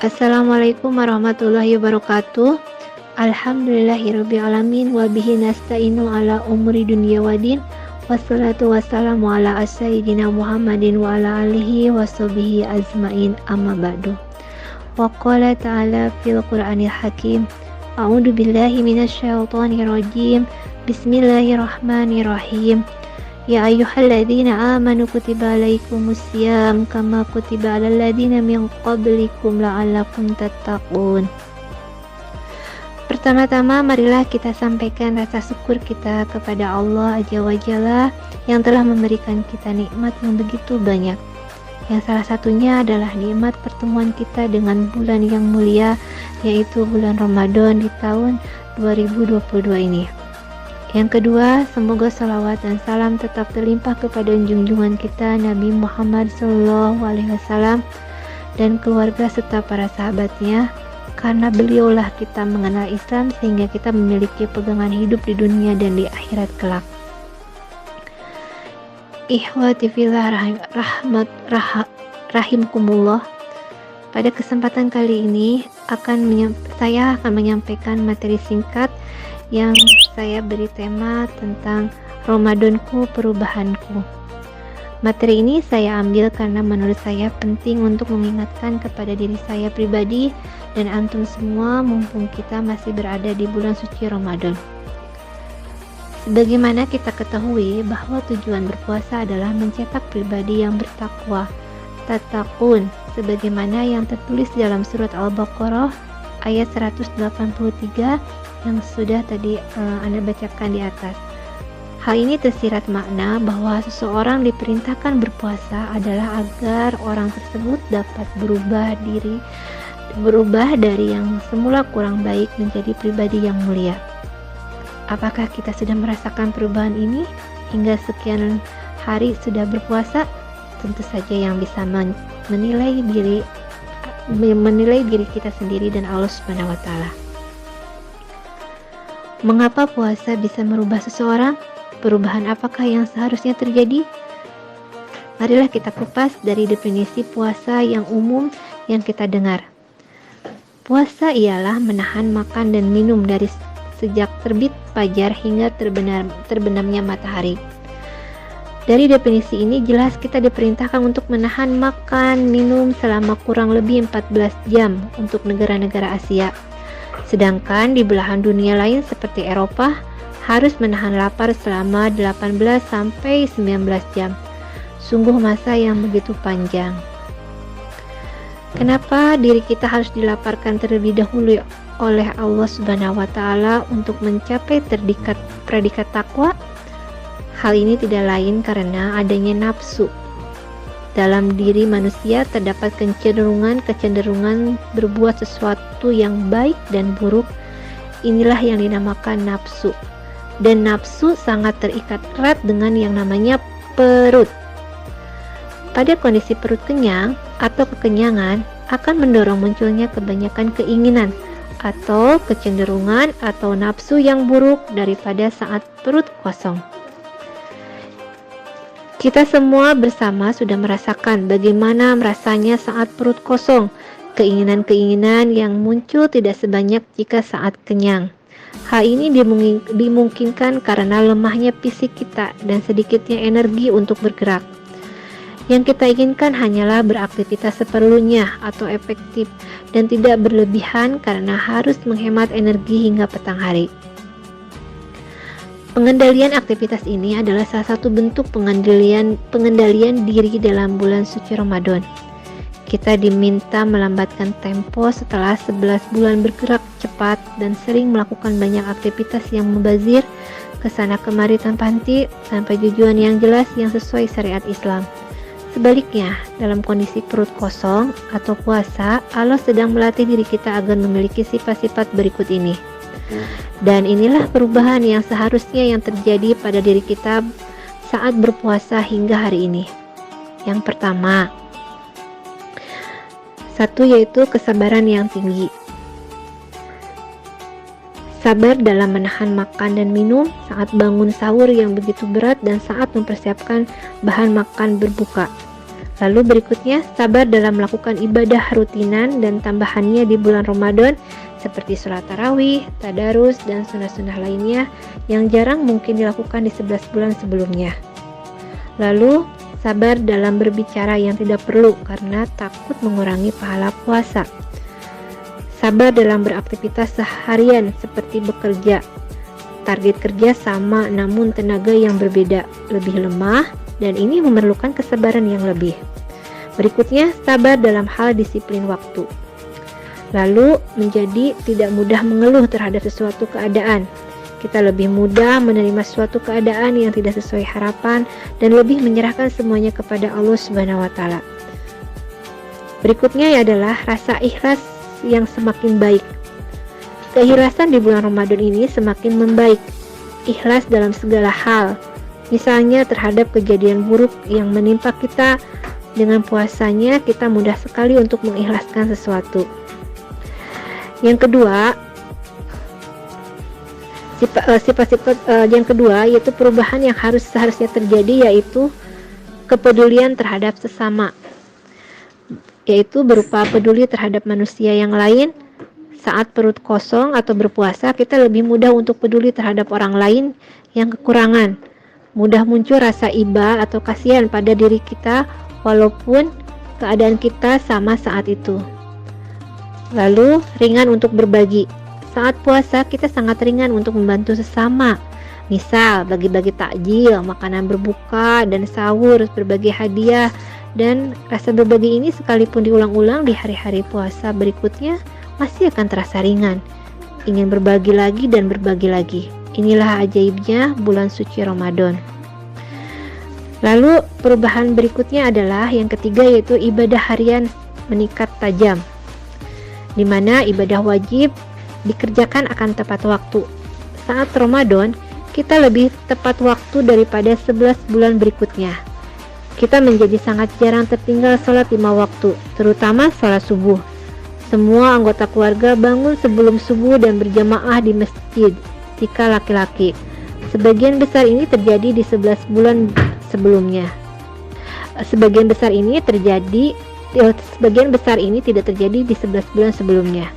Assalamualaikum warahmatullahi wabarakatuh. Alhamdulillahirrabbilalamin. Wabihi nasta'inu ala umuri dunia wadin. Wassalatu wassalamu ala sayyidina Muhammadin wa ala alihi washabihi azmain, amma ba'du. Wa qala ta'ala fil Qur'anil Hakim. A'udzu billahi minasyaitonir rajim. Bismillahirrahmanirrahim. Ya ayyuhalladzina amanu kutiba alaikumusiyam kama kutiba alal ladzina min qablikum la'allakum tattaqun. Pertama-tama marilah kita sampaikan rasa syukur kita kepada Allah Azza wa Jalla yang telah memberikan kita nikmat yang begitu banyak. Yang salah satunya adalah nikmat pertemuan kita dengan bulan yang mulia, yaitu bulan Ramadan di tahun 2022 ini. Yang kedua, semoga salawat dan salam tetap terlimpah kepada junjungan kita Nabi Muhammad SAW dan keluarga serta para sahabatnya, karena beliaulah kita mengenal Islam sehingga kita memiliki pegangan hidup di dunia dan di akhirat kelak. Ikhwati fillah rahimkumullah. Pada kesempatan kali ini saya akan menyampaikan materi singkat yang saya beri tema tentang Ramadanku, perubahanku. Materi ini saya ambil karena menurut saya penting untuk mengingatkan kepada diri saya pribadi dan antum semua mumpung kita masih berada di bulan suci Ramadan. Sebagaimana kita ketahui bahwa tujuan berpuasa adalah mencetak pribadi yang bertakwa, tattaqun, sebagaimana yang tertulis dalam surat Al-Baqarah ayat 183 yang sudah tadi Anda bacakan di atas. Hal ini tersirat makna bahwa seseorang diperintahkan berpuasa adalah agar orang tersebut dapat berubah dari yang semula kurang baik menjadi pribadi yang mulia. Apakah kita sudah merasakan perubahan ini hingga sekian hari sudah berpuasa? Tentu saja yang bisa menilai diri kita sendiri dan Allah Subhanahu wa taala. Mengapa puasa bisa merubah seseorang? Perubahan apakah yang seharusnya terjadi? Marilah kita kupas dari definisi puasa yang umum yang kita dengar. Puasa ialah menahan makan dan minum dari sejak terbit fajar hingga terbenamnya matahari. Dari definisi ini jelas kita diperintahkan untuk menahan makan minum selama kurang lebih 14 jam untuk negara-negara Asia. Sedangkan di belahan dunia lain seperti Eropa harus menahan lapar selama 18 sampai 19 jam. Sungguh masa yang begitu panjang. Kenapa diri kita harus dilaparkan terlebih dahulu oleh Allah Subhanahu wa taala untuk mencapai predikat takwa? Hal ini tidak lain karena adanya nafsu. Dalam diri manusia terdapat kecenderungan berbuat sesuatu yang baik dan buruk. Inilah yang dinamakan nafsu. Dan nafsu sangat terikat erat dengan yang namanya perut. Pada kondisi perut kenyang atau kekenyangan akan mendorong munculnya kebanyakan keinginan atau kecenderungan atau nafsu yang buruk daripada saat perut kosong. Kita semua bersama sudah merasakan bagaimana rasanya saat perut kosong, keinginan-keinginan yang muncul tidak sebanyak jika saat kenyang. Hal ini dimungkinkan karena lemahnya fisik kita dan sedikitnya energi untuk bergerak. Yang kita inginkan hanyalah beraktivitas seperlunya atau efektif dan tidak berlebihan karena harus menghemat energi hingga petang hari. Pengendalian aktivitas ini adalah salah satu bentuk pengendalian diri dalam bulan suci Ramadan. Kita diminta melambatkan tempo setelah 11 bulan bergerak cepat dan sering melakukan banyak aktivitas yang mubazir kesana kemari tanpa henti sampai tujuan yang jelas yang sesuai syariat Islam. Sebaliknya, dalam kondisi perut kosong atau puasa, Allah sedang melatih diri kita agar memiliki sifat-sifat berikut ini. Dan inilah perubahan yang seharusnya yang terjadi pada diri kita saat berpuasa hingga hari ini. Yang pertama, yaitu kesabaran yang tinggi. Sabar dalam menahan makan dan minum saat bangun sahur yang begitu berat dan saat mempersiapkan bahan makan berbuka. Lalu berikutnya, sabar dalam melakukan ibadah rutinan dan tambahannya di bulan Ramadan seperti sholat tarawih, tadarus, dan sunnah-sunnah lainnya yang jarang mungkin dilakukan di 11 bulan sebelumnya. Lalu, sabar dalam berbicara yang tidak perlu karena takut mengurangi pahala puasa. Sabar dalam beraktivitas seharian seperti bekerja. Target kerja sama namun tenaga yang berbeda, lebih lemah, dan ini memerlukan kesabaran yang lebih. Berikutnya, sabar dalam hal disiplin waktu. Lalu, menjadi tidak mudah mengeluh terhadap sesuatu keadaan. Kita lebih mudah menerima suatu keadaan yang tidak sesuai harapan dan lebih menyerahkan semuanya kepada Allah Subhanahu wa taala. Berikutnya adalah rasa ikhlas yang semakin baik. Keikhlasan di bulan Ramadan ini semakin membaik. Ikhlas dalam segala hal. Misalnya terhadap kejadian buruk yang menimpa kita, dengan puasanya kita mudah sekali untuk mengikhlaskan sesuatu. Yang kedua, sifat-sifat yang kedua yaitu perubahan yang seharusnya terjadi, yaitu kepedulian terhadap sesama, yaitu berupa peduli terhadap manusia yang lain. Saat perut kosong atau berpuasa, kita lebih mudah untuk peduli terhadap orang lain yang kekurangan. Mudah muncul rasa iba atau kasihan pada diri kita walaupun keadaan kita sama saat itu. Lalu, ringan untuk berbagi. Saat puasa, kita sangat ringan untuk membantu sesama. Misal, bagi-bagi takjil, makanan berbuka, dan sahur, berbagi hadiah. Dan rasa berbagi ini sekalipun diulang-ulang di hari-hari puasa berikutnya, masih akan terasa ringan. Ingin berbagi lagi dan berbagi lagi. Inilah ajaibnya bulan suci Ramadan. Lalu perubahan berikutnya adalah yang ketiga, yaitu ibadah harian meningkat tajam, di mana ibadah wajib dikerjakan akan tepat waktu. Saat Ramadan, kita lebih tepat waktu daripada 11 bulan berikutnya. Kita menjadi sangat jarang tertinggal sholat 5 waktu, terutama sholat subuh. Semua anggota keluarga bangun sebelum subuh dan berjamaah di masjid jika laki-laki. Sebagian besar ini terjadi di 11 bulan sebelumnya. Sebagian besar ini tidak terjadi di 11 bulan sebelumnya.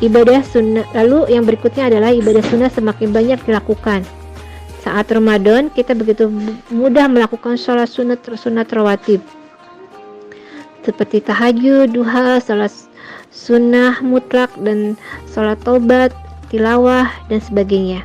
Ibadah sunnah. Lalu yang berikutnya adalah ibadah sunnah semakin banyak dilakukan. Saat Ramadan, kita begitu mudah melakukan sholat sunat rawatib seperti tahajud, duha, sholat sunnah mutlak, dan sholat taubat, tilawah, dan sebagainya.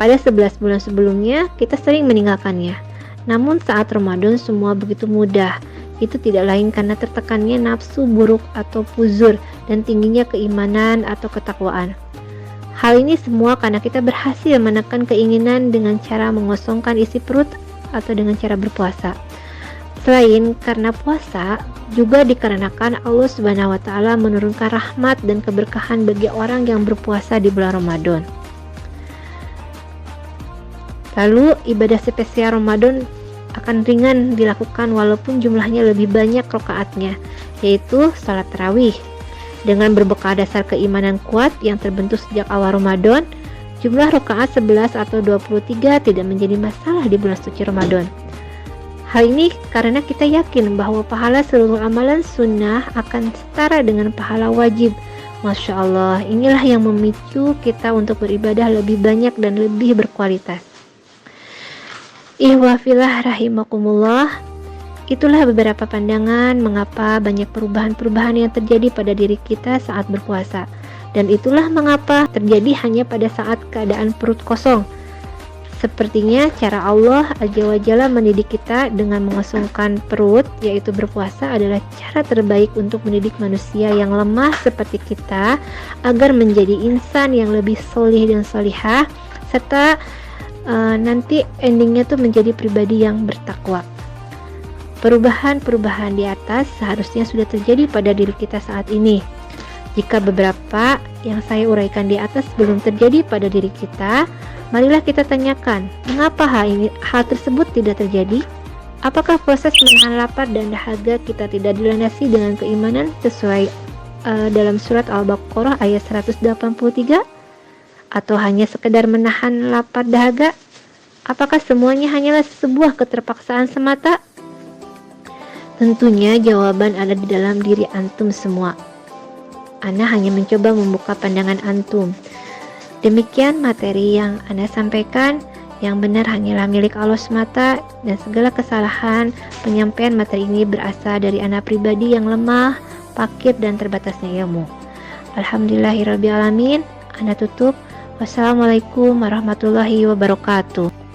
Pada 11 bulan sebelumnya, kita sering meninggalkannya. Namun saat Ramadan semua begitu mudah. Itu tidak lain karena tertekannya nafsu buruk atau fuzur dan tingginya keimanan atau ketakwaan. Hal ini semua karena kita berhasil menekan keinginan dengan cara mengosongkan isi perut atau dengan cara berpuasa. Selain karena puasa, juga dikarenakan Allah Subhanahu wa taala menurunkan rahmat dan keberkahan bagi orang yang berpuasa di bulan Ramadan. Lalu ibadah spesial Ramadan akan ringan dilakukan walaupun jumlahnya lebih banyak rakaatnya, yaitu salat tarawih. Dengan berbekal dasar keimanan kuat yang terbentuk sejak awal Ramadan, jumlah rakaat 11 atau 23 tidak menjadi masalah di bulan suci Ramadan. Hal ini karena kita yakin bahwa pahala seluruh amalan sunnah akan setara dengan pahala wajib. Masya Allah, inilah yang memicu kita untuk beribadah lebih banyak dan lebih berkualitas. Ihwafillah rahimakumullah. Itulah beberapa pandangan mengapa banyak perubahan-perubahan yang terjadi pada diri kita saat berpuasa. Dan itulah mengapa terjadi hanya pada saat keadaan perut kosong. Sepertinya cara Allah Azza wa Jalla mendidik kita dengan mengosongkan perut, yaitu berpuasa adalah cara terbaik untuk mendidik manusia yang lemah seperti kita agar menjadi insan yang lebih solih dan solihah, serta nanti endingnya tuh menjadi pribadi yang bertakwa. Perubahan-perubahan di atas seharusnya sudah terjadi pada diri kita saat ini. Jika beberapa yang saya uraikan di atas belum terjadi pada diri kita, marilah kita tanyakan, mengapa hal tersebut tidak terjadi? Apakah proses menahan lapar dan dahaga kita tidak dilandasi dengan keimanan sesuai dalam surat Al-Baqarah ayat 183? Atau hanya sekedar menahan lapar dahaga? Apakah semuanya hanyalah sebuah keterpaksaan semata? Tentunya jawaban ada di dalam diri antum semua. Ana hanya mencoba membuka pandangan antum. Demikian materi yang Ana sampaikan. Yang benar hanyalah milik Allah semata, dan segala kesalahan penyampaian materi ini berasal dari Ana pribadi yang lemah, fakir, dan terbatasnya ilmu. Alhamdulillahirrabbilalamin. Ana tutup. Wassalamualaikum warahmatullahi wabarakatuh.